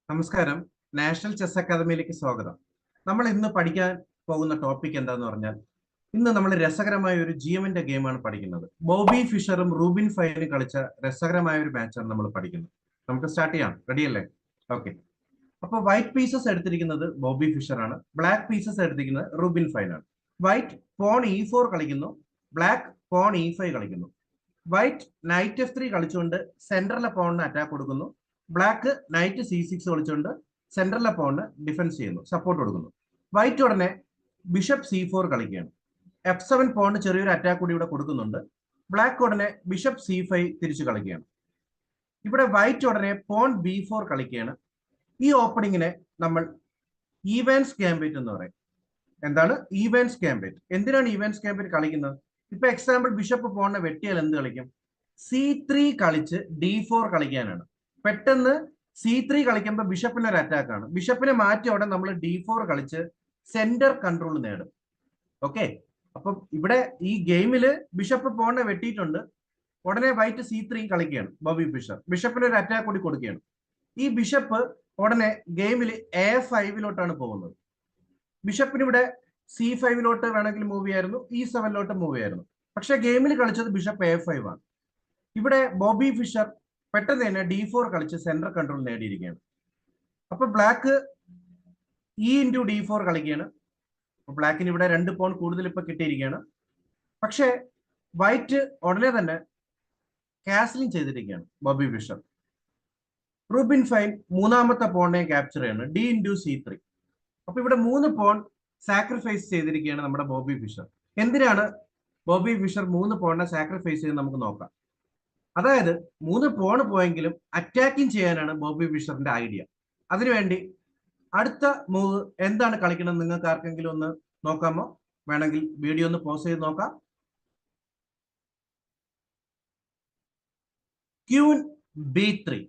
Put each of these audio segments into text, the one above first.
നമസ്കാരം. National chess അക്കാദമിയിലേക്ക് സ്വാഗതം. നമ്മൾ ഇന്ന് പഠിക്കാൻ പോകുന്ന ടോപ്പിക് എന്താന്ന് പറഞ്ഞാൽ, ഇന്ന് നമ്മൾ രസകരമായ ഒരു GM-ന്റെ ഗെയിമാണ് പഠിക്കുന്നത്. ബോബി ഫിഷറും റൂബിൻ ഫൈനും കളിച്ച രസകരമായ ഒരു മാച്ചാണ് നമ്മൾ പഠിക്കുന്നത്. നമുക്ക് സ്റ്റാർട്ട് ചെയ്യാം. റെഡി അല്ലേ? ഓക്കെ. അപ്പോൾ വൈറ്റ് പീസസ് എടുത്തിരിക്കുന്നത് ബോബി ഫിഷർ ആണ്. ബ്ലാക്ക് പീസസ് എടുത്തിരിക്കുന്നത് റൂബിൻ ഫൈൻ ആണ്. വൈറ്റ് പോൺ E4 കളിക്കുന്നു, ബ്ലാക്ക് പോൺ E5 കളിക്കുന്നു. വൈറ്റ് നൈറ്റ് F3 കളിച്ചുകൊണ്ട് സെൻട്രലിലെ പോണിന് അറ്റാക്ക് കൊടുക്കുന്നു. ബ്ലാക്ക് നൈറ്റ് C6 കളിച്ചുകൊണ്ട് സെൻട്രലിലെ പോണിന് ഡിഫൻസ് ചെയ്യുന്നു, സപ്പോർട്ട് കൊടുക്കുന്നു. വൈറ്റ് ഉടനെ ബിഷപ്പ് C4 കളിക്കുകയാണ്. F7 പോണിന് ചെറിയൊരു അറ്റാക്ക് കൂടി ഇവിടെ കൊടുക്കുന്നുണ്ട്. ബ്ലാക്ക് ഉടനെ ബിഷപ്പ് C5 തിരിച്ചു കളിക്കുകയാണ്. ഇവിടെ വൈറ്റ് ഉടനെ പോൺ B4 കളിക്കുകയാണ്. ഈ ഓപ്പണിങ്ങിനെ നമ്മൾ ഈവൻസ് ഗാംബിറ്റ് എന്ന് പറയും. എന്താണ് ഈവൻസ് ഗാംബിറ്റ്? എന്തിനാണ് ഈവൻസ് ഗാംബിറ്റ് കളിക്കുന്നത്? ഇപ്പൊ എക്സാമ്പിൾ ബിഷപ്പ് പോണിനെ വെട്ടിയാൽ എന്ത് കളിക്കും? C3 കളിച്ച് D4 കളിക്കാനാണ്. പെട്ടെന്ന് C3 കളിക്കുമ്പോൾ ബിഷപ്പിന് ഒരു അറ്റാക്ക് ആണ്. ബിഷപ്പിനെ മാറ്റിയോടെ നമ്മൾ D4 കളിച്ച് സെന്റർ കൺട്രോൾ നേടും. ഓക്കെ. അപ്പം ഇവിടെ ഈ ഗെയിമില് ബിഷപ്പ് പോണിനെ വെട്ടിയിട്ടുണ്ട്. ഉടനെ വൈറ്റ് C3 കളിക്കുകയാണ്. ബോബി ഫിഷർ ബിഷപ്പിന് ഒരു അറ്റാക്ക് കൂടി കൊടുക്കുകയാണ്. ഈ ബിഷപ്പ് ഉടനെ ഗെയിമിൽ A5 പോകുന്നത്. ബിഷപ്പിന് ഇവിടെ C5 വേണമെങ്കിൽ മൂവ് ചെയ്യായിരുന്നു, E7 മൂവ് ചെയ്യായിരുന്നു. പക്ഷെ ഗെയിമിൽ കളിച്ചത് ബിഷപ്പ് A5 ആണ്. ഇവിടെ ബോബി ഫിഷർ പെട്ടെന്ന് തന്നെ D4 കളിച്ച് സെന്റർ കൺട്രോൾ നേടിയിരിക്കുകയാണ്. അപ്പൊ ബ്ലാക്ക് E×D4 കളിക്കുകയാണ്. ബ്ലാക്കിന് ഇവിടെ 2 പോൺ കൂടുതൽ ഇപ്പൊ കിട്ടിയിരിക്കുകയാണ്. പക്ഷേ വൈറ്റ് ഉടനെ തന്നെ കാസ്ലിംഗ് ചെയ്തിരിക്കുകയാണ് ബോബി ഫിഷർ. റൂബിൻ ഫൈൻ മൂന്നാമത്തെ പോണിനെ ക്യാപ്ചർ ചെയ്യാണ്, D×C3. അപ്പൊ ഇവിടെ 3 പോൺ സാക്രിഫൈസ് ചെയ്തിരിക്കുകയാണ് നമ്മുടെ ബോബി ഫിഷർ. എന്തിനാണ് ബോബി ഫിഷർ 3 പോണിനെ സാക്രിഫൈസ് ചെയ്ത് നമുക്ക് നോക്കാം. അതായത് 3 പോൺ പോയെങ്കിലും അറ്റാക്കിംഗ് ചെയ്യാനാണ് ബോബി ഫിഷറിന്റെ ഐഡിയ. അതിനുവേണ്ടി അടുത്ത മൂവ് എന്താണ് കളിക്കണം നിങ്ങൾക്ക് ആർക്കെങ്കിലും ഒന്ന് നോക്കാമോ? വേണമെങ്കിൽ വീഡിയോ ഒന്ന് പോസ് ചെയ്ത് നോക്കാം. Queen B3.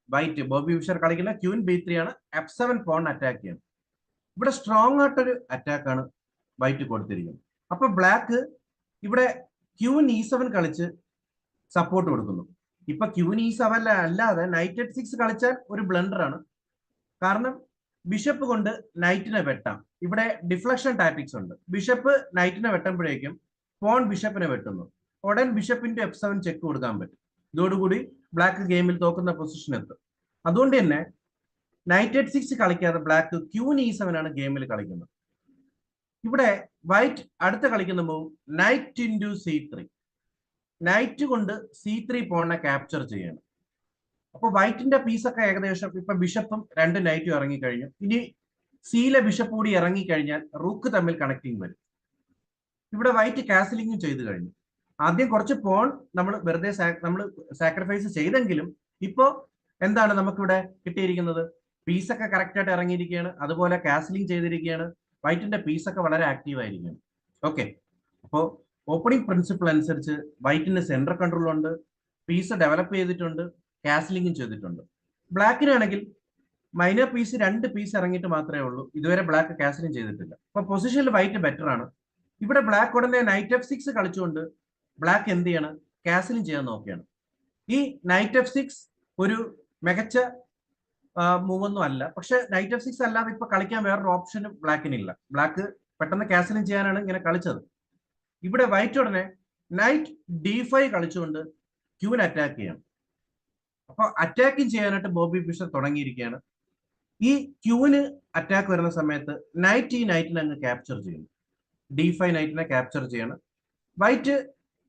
White Bobby Fisher കളിക്കുന്ന ക്യൂൻ B3 ആണ്. F7 പോൺ അറ്റാക്ക് ചെയ്യണം. ഇവിടെ സ്ട്രോങ് ആയിട്ടൊരു അറ്റാക്കാണ് വൈറ്റ് കൊടുത്തിരിക്കുന്നത്. അപ്പൊ ബ്ലാക്ക് ഇവിടെ ക്യൂൻ E7 കളിച്ച് സപ്പോർട്ട് കൊടുക്കുന്നു. ഇപ്പൊ ക്യൂൻ E7 അല്ലാതെ നൈറ്റ് H6 കളിച്ചാൽ ഒരു ബ്ലണ്ടർ ആണ്. കാരണം ബിഷപ്പ് കൊണ്ട് നൈറ്റിനെ വെട്ടാം. ഇവിടെ ഡിഫ്ലക്ഷൻ ടാക്ടിക്സ് ഉണ്ട്. ബിഷപ്പ് നൈറ്റിനെ വെട്ടുമ്പോഴേക്കും പോൺ ബിഷപ്പിനെ വെട്ടുന്നു. ഉടൻ ബിഷപ്പിന്റെ F7 ചെക്ക് കൊടുക്കാൻ പറ്റും. ഇതോടുകൂടി ബ്ലാക്ക് ഗെയിമിൽ തോക്കുന്ന പൊസിഷൻ എത്തും. അതുകൊണ്ട് തന്നെ night H6 കളിക്കാതെ black queen E7 ആണ് ഗെയിമിൽ കളിക്കുന്നത്. ഇവിടെ വൈറ്റ് അടുത്ത കളിക്കുന്ന മൂവ് നൈറ്റ്×C3. നൈറ്റ് കൊണ്ട് C3 പോണിനെ ക്യാപ്ചർ ചെയ്യണം. അപ്പൊ വൈറ്റിന്റെ പീസൊക്കെ ഏകദേശം ഇപ്പൊ ബിഷപ്പും 2 നൈറ്റും ഇറങ്ങിക്കഴിഞ്ഞു. ഇനി സിയിലെ ബിഷപ്പ് കൂടി ഇറങ്ങിക്കഴിഞ്ഞാൽ റൂക്ക് തമ്മിൽ കണക്ടിങ് വരും. ഇവിടെ വൈറ്റ് കാസലിംഗും ചെയ്തു കഴിഞ്ഞു. ആദ്യം കുറച്ച് പോൺ നമ്മൾ വെറുതെ നമ്മൾ സാക്രിഫൈസ് ചെയ്തെങ്കിലും ഇപ്പോ എന്താണ് നമുക്കിവിടെ കിട്ടിയിരിക്കുന്നത്? പീസൊക്കെ കറക്റ്റ് ആയിട്ട് ഇറങ്ങിയിരിക്കുകയാണ്. അതുപോലെ കാസലിംഗ് ചെയ്തിരിക്കുകയാണ്. വൈറ്റിന്റെ പീസൊക്കെ വളരെ ആക്റ്റീവ് ആയിരിക്കുകയാണ്. ഓക്കെ. അപ്പോൾ ഓപ്പണിംഗ് പ്രിൻസിപ്പിൾ അനുസരിച്ച് വൈറ്റിന് സെന്റർ കൺട്രോൾ ഉണ്ട്, പീസ് ഡെവലപ്പ് ചെയ്തിട്ടുണ്ട്, കാസലിംഗും ചെയ്തിട്ടുണ്ട്. ബ്ലാക്കിനാണെങ്കിൽ മൈനർ പീസ് 2 പീസ് ഇറങ്ങിയിട്ട് മാത്രമേ ഉള്ളൂ. ഇതുവരെ ബ്ലാക്ക് കാസലിംഗ് ചെയ്തിട്ടില്ല. അപ്പൊ പൊസിഷനിൽ വൈറ്റ് ബെറ്റർ ആണ്. ഇവിടെ ബ്ലാക്ക് ഉടനെ നൈറ്റ് F6 കളിച്ചുകൊണ്ട് ബ്ലാക്ക് എന്ത് ചെയ്യണം? കാസലിംഗ് ചെയ്യാൻ നോക്കുകയാണ്. ഈ നൈറ്റ് F6 ഒരു മികച്ച മൂവ് ഒന്നും അല്ല. പക്ഷെ നൈറ്റ് F6 അല്ലാതെ ഇപ്പൊ കളിക്കാൻ വേറൊരു ഓപ്ഷനും ബ്ലാക്കിനില്ല. ബ്ലാക്ക് പെട്ടെന്ന് കാസലിംഗ് ചെയ്യാനാണ് ഇങ്ങനെ കളിച്ചത്. ഇവിടെ വൈറ്റ് ഉടനെ നൈറ്റ് D5 കളിച്ചുകൊണ്ട് ക്യൂൻ അറ്റാക്ക് ചെയ്യണം. അപ്പൊ അറ്റാക്കിങ് ചെയ്യാനായിട്ട് ബോബി ഫിഷർ തുടങ്ങിയിരിക്കുകയാണ്. ഈ ക്യൂന് അറ്റാക്ക് വരുന്ന സമയത്ത് നൈറ്റ് ഈ നൈറ്റിനെ അങ്ങ് ക്യാപ്ചർ ചെയ്യുന്നു. D5 നൈറ്റിനെ ക്യാപ്ചർ ചെയ്യണം. വൈറ്റ്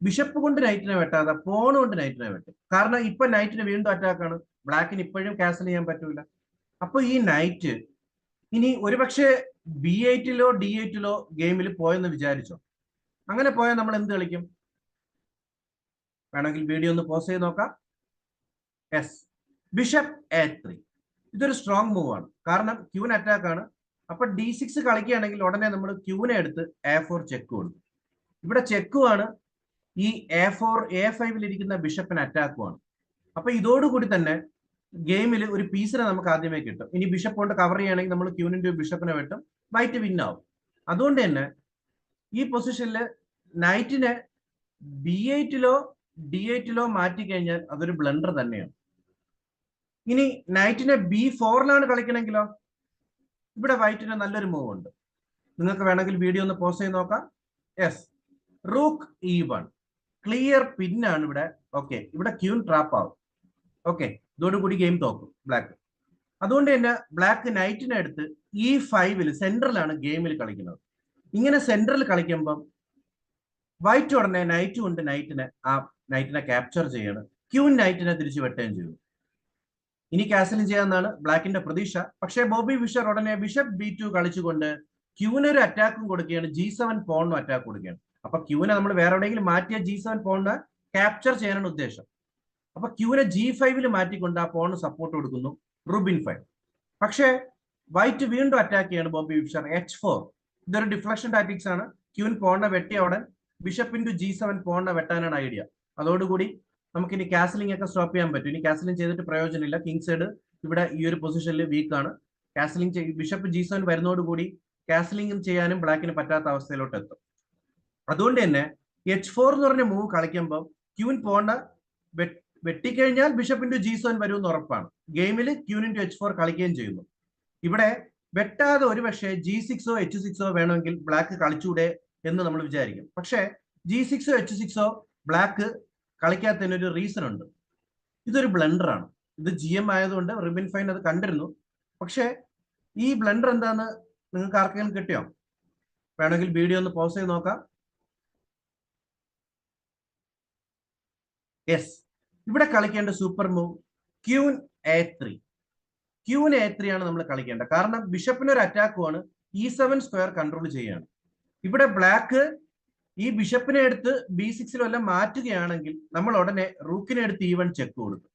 ബിഷപ്പ് കൊണ്ട് നൈറ്റിനെ വെട്ടാതെ പോൺ കൊണ്ട് നൈറ്റിനെ വെട്ടും. കാരണം ഇപ്പൊ നൈറ്റിന് വീണ്ടും അറ്റാക്കാണ്. ബ്ലാക്കിന് ഇപ്പോഴും ക്യാൻസൽ ചെയ്യാൻ പറ്റൂല. അപ്പൊ ഈ നൈറ്റ് ഇനി ഒരുപക്ഷെ B8-ലോ D8-ലോ ഗെയിമിൽ പോയെന്ന് വിചാരിച്ചോ. അങ്ങനെ പോയാൽ നമ്മൾ എന്ത് കളിക്കും? വേണമെങ്കിൽ വീഡിയോ ഒന്ന് പോസ് ചെയ്ത് നോക്കാം. Yes, bishop A3. ഇതൊരു സ്ട്രോങ് മൂവ് ആണ്. കാരണം ക്യൂൻ അറ്റാക്ക് ആണ്. അപ്പൊ D6 കളിക്കുകയാണെങ്കിൽ ഉടനെ നമ്മൾ ക്യൂനെ എടുത്ത് A4 ചെക്ക് കൊടുക്കും. ഇവിടെ ചെക്കുമാണ്. ഈ A5 ഇരിക്കുന്ന ബിഷപ്പിന് അറ്റാക്കുമാണ്. അപ്പൊ ഇതോടുകൂടി തന്നെ ഗെയിമിൽ ഒരു പീസിനെ നമുക്ക് ആദ്യമേ കിട്ടും. ഇനി ബിഷപ്പ് കൊണ്ട് കവർ ചെയ്യുകയാണെങ്കിൽ നമ്മൾ ക്യൂനിന്റെ ബിഷപ്പിനെ വെട്ടും, വൈറ്റ് വിൻ ആവും. അതുകൊണ്ട് തന്നെ ഈ പൊസിഷനിൽ നൈറ്റിനെ B8-ലോ D8-ലോ മാറ്റി കഴിഞ്ഞാൽ അതൊരു ബ്ലണ്ടർ തന്നെയാണ്. ഇനി നൈറ്റിനെ B4 കളിക്കണമെങ്കിലോ ഇവിടെ വൈറ്റിന് നല്ലൊരു മൂവ് ഉണ്ട്. നിങ്ങൾക്ക് വേണമെങ്കിൽ വീഡിയോ ഒന്ന് പോസ് ചെയ്ത് നോക്കാം. യെസ്, റൂക്ക് E1 ക്ലിയർ പിന്നാണ് ഇവിടെ. ഓക്കെ, ഇവിടെ ക്യൂൻ ട്രാപ്പ് ആവും. ഓക്കെ, ഇതോടുകൂടി ഗെയിം തോക്കും ബ്ലാക്ക്. അതുകൊണ്ട് തന്നെ ബ്ലാക്ക് നൈറ്റിനെ എടുത്ത് E5 സെൻട്രലാണ് ഗെയിമിൽ കളിക്കുന്നത്. ഇങ്ങനെ സെൻട്രൽ കളിക്കുമ്പം വൈറ്റ് ഉടനെ നൈറ്റ് കൊണ്ട് നൈറ്റിനെ ക്യാപ്ചർ ചെയ്യാണ്. ക്യൂൻ നൈറ്റിനെ തിരിച്ചു വെട്ടുകയും ചെയ്തു. ഇനി കാസലിംഗ് ചെയ്യാമെന്നാണ് ബ്ലാക്കിന്റെ പ്രതീക്ഷ. പക്ഷേ ബോബി ഫിഷർ ഉടനെ ബിഷപ്പ് B2 കളിച്ചുകൊണ്ട് ക്യൂന് ഒരു അറ്റാക്കും കൊടുക്കുകയാണ്. G7 പോണിനും അറ്റാക്ക് കൊടുക്കുകയാണ്. അപ്പൊ ക്യൂനെ നമ്മൾ വേറെ എവിടെയെങ്കിലും മാറ്റിയ G7 പോണിനെ ക്യാപ്ചർ ചെയ്യാനാണ് ഉദ്ദേശം. അപ്പൊ ക്യൂനെ G5 മാറ്റിക്കൊണ്ട് ആ പോണിന് സപ്പോർട്ട് കൊടുക്കുന്നു റുബിൻ 5. പക്ഷേ വൈറ്റ് വീണ്ടും അറ്റാക്ക് ചെയ്യാണ് ബോബി ഫിഷർ H4. ഇതൊരു ഡിഫ്ലക്ഷൻ ടാക്ടിക്സ് ആണ്. ക്യൂൻ പോണിനെ വെട്ടിയ ഉടൻ ബിഷപ്പ് ഇൻറ്റു G7 പോണിനെ വെട്ടാനാണ് ഐഡിയ. അതോടുകൂടി നമുക്ക് ഇനി കാസലിംഗ് ഒക്കെ സ്റ്റോപ്പ് ചെയ്യാൻ പറ്റും. ഇനി കാസലിംഗ് ചെയ്തിട്ട് പ്രയോജനമില്ല. കിങ് സൈഡ് ഇവിടെ ഈ ഒരു പൊസിഷനിൽ വീക്ക് ആണ്. കാസലിംഗ് ബിഷപ്പ് G7 വരുന്നതോടുകൂടി കാസലിംഗ് ചെയ്യാനും ബ്ലാക്കിന് പറ്റാത്ത അവസ്ഥയിലോട്ട് എത്തും. അതുകൊണ്ട് തന്നെ H4 എന്ന് പറഞ്ഞ മൂവ് കളിക്കുമ്പോൾ ക്യൂൻ പോണിനെ വെട്ടിക്കഴിഞ്ഞാൽ ബിഷപ്പ് ഇൻറ്റു G7 വരുമെന്ന് ഉറപ്പാണ്. ഗെയിമിൽ ക്യൂൻ ഇൻറ്റു H4 കളിക്കുകയും ചെയ്യുന്നു. ഇവിടെ വെട്ടാതെ ഒരുപക്ഷെ G6 H6 വേണമെങ്കിൽ ബ്ലാക്ക് കളിച്ചൂടെ എന്ന് നമ്മൾ വിചാരിക്കും. പക്ഷേ G6 H6 ബ്ലാക്ക് കളിക്കാത്തതിന് ഒരു റീസൺ ഉണ്ട്. ഇതൊരു ബ്ലണ്ടറാണ്. ഇത് GM ആയതുകൊണ്ട് റിബിൻ ഫൈൻ അത് കണ്ടിരുന്നു. പക്ഷേ ഈ ബ്ലണ്ടർ എന്താന്ന് നിങ്ങൾക്ക് ആർക്കെങ്കിലും കിട്ടിയോ? വേണമെങ്കിൽ വീഡിയോ ഒന്ന് പോസ് ചെയ്ത് നോക്കാം. യെസ്, ഇവിടെ കളിക്കേണ്ട super move queen A3. Queen A3 ആണ് നമ്മൾ കളിക്കേണ്ടത്. കാരണം ബിഷപ്പിന് ഒരു അറ്റാക്കുമാണ്, E7 സ്ക്വയർ കൺട്രോൾ ചെയ്യാണ്. ഇവിടെ ബ്ലാക്ക് ഈ ബിഷപ്പിനെ എടുത്ത് B6 വല്ല മാറ്റുകയാണെങ്കിൽ നമ്മൾ ഉടനെ റൂക്കിനെ എടുത്ത് E1 ചെക്ക് കൊടുക്കും.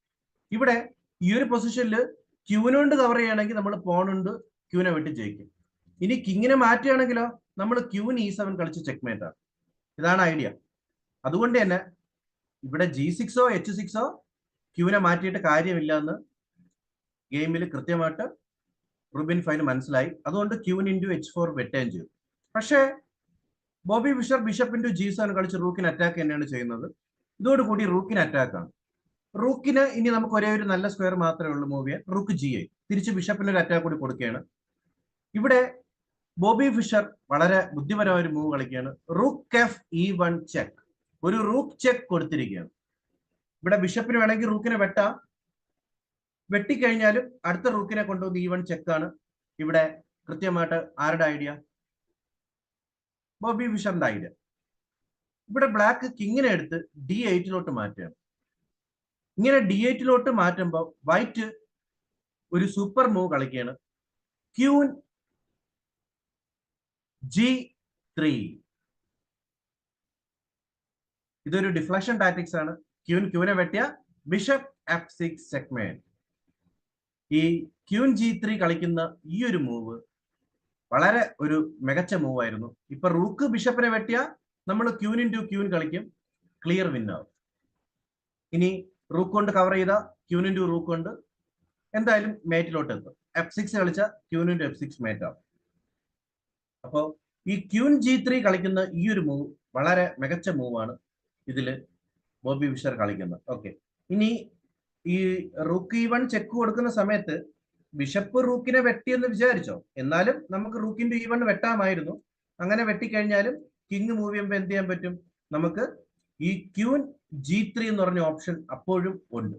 ഇവിടെ ഈ ഒരു പൊസിഷനിൽ ക്യൂനോണ്ട് കവർ ചെയ്യുകയാണെങ്കിൽ നമ്മൾ പോണുണ്ട് ക്യൂനെ വെട്ടി ജയിക്കും. ഇനി കിങ്ങിനെ മാറ്റുകയാണെങ്കിലോ നമ്മൾ ക്യൂൻ E7 കളിച്ച് ചെക്ക്മേറ്റ് ആണ്. ഇതാണ് ഐഡിയ. അതുകൊണ്ട് തന്നെ ഇവിടെ G6 H6 ക്യൂനെ മാറ്റിയിട്ട് കാര്യമില്ല എന്ന് ഗെയിമിൽ കൃത്യമായിട്ട് റുബിൻ ഫൈന് മനസ്സിലായി. അതുകൊണ്ട് ക്യൂൻ ഇൻറ്റു H4 വെട്ടുകയും ചെയ്തു. പക്ഷേ Bobby Fisher bishop into G7 കളിച്ച് റൂക്കിന് അറ്റാക്ക് തന്നെയാണ് ചെയ്യുന്നത്. ഇതോടുകൂടി റൂക്കിന് അറ്റാക്കാണ്. റൂക്കിന് ഇനി നമുക്ക് ഒരേ ഒരു നല്ല സ്ക്വയർ മാത്രമേ ഉള്ളൂ മൂവ് ചെയ്യാൻ. റൂക്ക് G8 തിരിച്ച് ബിഷപ്പിന് ഒരു അറ്റാക്ക് കൂടി കൊടുക്കുകയാണ്. ഇവിടെ ബോബി ഫിഷർ വളരെ ബുദ്ധിപരമായ ഒരു മൂവ് കളിക്കുകയാണ്. Rook F E1 check. ഒരു റൂക്ക് ചെക്ക് കൊടുത്തിരിക്കുകയാണ്. ഇവിടെ ബിഷപ്പിന് വേണമെങ്കിൽ റൂക്കിനെ വെട്ടാം. വെട്ടിക്കഴിഞ്ഞാലും അടുത്ത റൂക്കിനെ കൊണ്ടുവന്ന് E1 ചെക്കാണ്. ഇവിടെ കൃത്യമായിട്ട് ആരുടെ ഐഡിയ? ബോബി ഫിഷറിന്റെ ഐഡിയ. ഇവിടെ ബ്ലാക്ക് കിങ്ങിനെ എടുത്ത് D8 മാറ്റുകയാണ്. ഇങ്ങനെ D8 മാറ്റുമ്പോൾ വൈറ്റ് ഒരു സൂപ്പർ മൂവ് കളിക്കുകയാണ്. Queen G3. ഇതൊരു ഡിഫ്ലക്ഷൻ ടാക്ടിക്സ് ആണ്. ക്യൂനെ വെട്ടിയ ബിഷപ്പ് F6 ചെക്ക്മേറ്റ്. ഈ ക്യൂൻ G3 കളിക്കുന്ന ഈ ഒരു മൂവ് വളരെ ഒരു മികച്ച മൂവ് ആയിരുന്നു. ഇപ്പൊ റൂക്ക് ബിഷപ്പിനെ വെട്ടിയ നമ്മൾ ക്യൂൻ ഇൻറ്റു ക്യൂൻ കളിക്കും, ക്ലിയർ വിന്നാവും. ഇനി റൂക്ക് കൊണ്ട് കവർ ചെയ്ത ക്യൂൻ ഇൻറ്റു റൂക്ക് കൊണ്ട് എന്തായാലും മേറ്റിലോട്ട് എത്തും. F6 കളിച്ച ക്യൂൻ ഇൻറ്റു F6 മേറ്റ് ആവും. അപ്പോ ഈ ക്യൂൻ G3 കളിക്കുന്ന ഈ ഒരു മൂവ് വളരെ മികച്ച മൂവാണ് ഇതില് ബോബി ഫിഷർ കളിക്കുന്നത്. ഓക്കെ, ഇനി ഈ റൂക്ക് E1 ചെക്ക് കൊടുക്കുന്ന സമയത്ത് ബിഷപ്പ് റൂക്കിനെ വെട്ടിയെന്ന് വിചാരിച്ചോ? എന്നാലും നമുക്ക് റൂക്കിന്റെ E1 വെട്ടാമായിരുന്നു. അങ്ങനെ വെട്ടിക്കഴിഞ്ഞാലും കിങ് മൂവ് ചെയ്യുമ്പോൾ എന്ത് ചെയ്യാൻ പറ്റും? നമുക്ക് ഈ ക്യൂൻ G3 എന്ന് പറഞ്ഞ ഓപ്ഷൻ അപ്പോഴും ഉണ്ട്.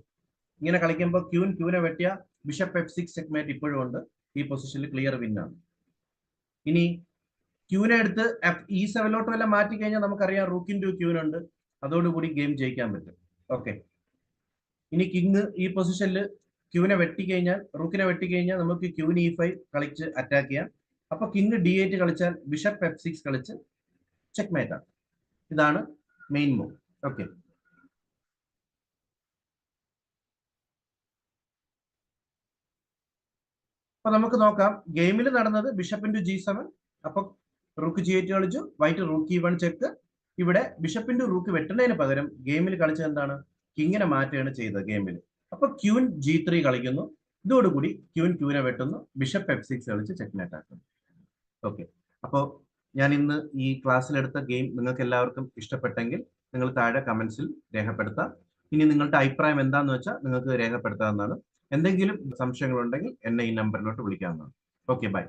ഇങ്ങനെ കളിക്കുമ്പോൾ ക്യൂനെ വെട്ടിയ ബിഷപ്പ് F6 ചെക്ക്മേറ്റ് ഇപ്പോഴും ഉണ്ട്. ഈ പൊസിഷനിൽ ക്ലിയർ വിന്നാണ്. ഇനി ക്യൂനെ എടുത്ത് E7 വല്ല മാറ്റി കഴിഞ്ഞാൽ നമുക്കറിയാം റൂക്ക് ഇൻറ്റു ക്യൂൻ ഉണ്ട്. അതോടുകൂടി ഗെയിം ജയിക്കാൻ പറ്റും. ഓക്കെ, ഇനി കിങ് ഈ പൊസിഷനിൽ ക്യൂനെ വെട്ടിക്കഴിഞ്ഞാൽ റൂക്കിനെ വെട്ടിക്കഴിഞ്ഞാൽ നമുക്ക് ക്യൂൻ E5 കളിച്ച് അറ്റാക്ക് ചെയ്യാം. അപ്പൊ കിങ് D8 കളിച്ചാൽ ബിഷപ്പ് F6 കളിച്ച് ചെക്ക്മേറ്റ് ആണ്. ഇതാണ് മെയിൻ മൂവ്. ഓക്കെ, അപ്പൊ നമുക്ക് നോക്കാം. ഗെയിമിൽ നടന്നത് ബിഷപ്പ് ഇൻറ്റു G7. അപ്പൊ റൂക്ക് G8 കളിച്ചു, വൈറ്റ് റൂക്ക് E1 ചെക്ക്. ഇവിടെ ബിഷപ്പ് ഇൻറ്റു റൂക്ക് വെട്ടുന്നതിന് പകരം ഗെയിമിൽ കളിച്ചത് എന്താണ്? കിങ്ങിനെ മാറ്റുകയാണ് ചെയ്തത് ഗെയിമിൽ. അപ്പൊ ക്യൂൻ G3 കളിക്കുന്നു. ഇതോടുകൂടി ക്യൂനെ വെട്ടുന്നു, ബിഷപ്പ് F6 കളിച്ച് ചെക്ക്മേറ്റ് ആക്കുന്നു. ഓക്കെ, അപ്പോൾ ഞാൻ ഇന്ന് ഈ ക്ലാസ്സിലെടുത്ത ഗെയിം നിങ്ങൾക്ക് എല്ലാവർക്കും ഇഷ്ടപ്പെട്ടെങ്കിൽ നിങ്ങൾ താഴെ കമന്റ്സിൽ രേഖപ്പെടുത്താം. ഇനി നിങ്ങളുടെ അഭിപ്രായം എന്താണെന്ന് വെച്ചാൽ നിങ്ങൾക്ക് രേഖപ്പെടുത്താവുന്നതാണ്. എന്തെങ്കിലും സംശയങ്ങളുണ്ടെങ്കിൽ എന്നെ ഈ നമ്പറിലോട്ട് വിളിക്കാവുന്നതാണ്. Okay, by.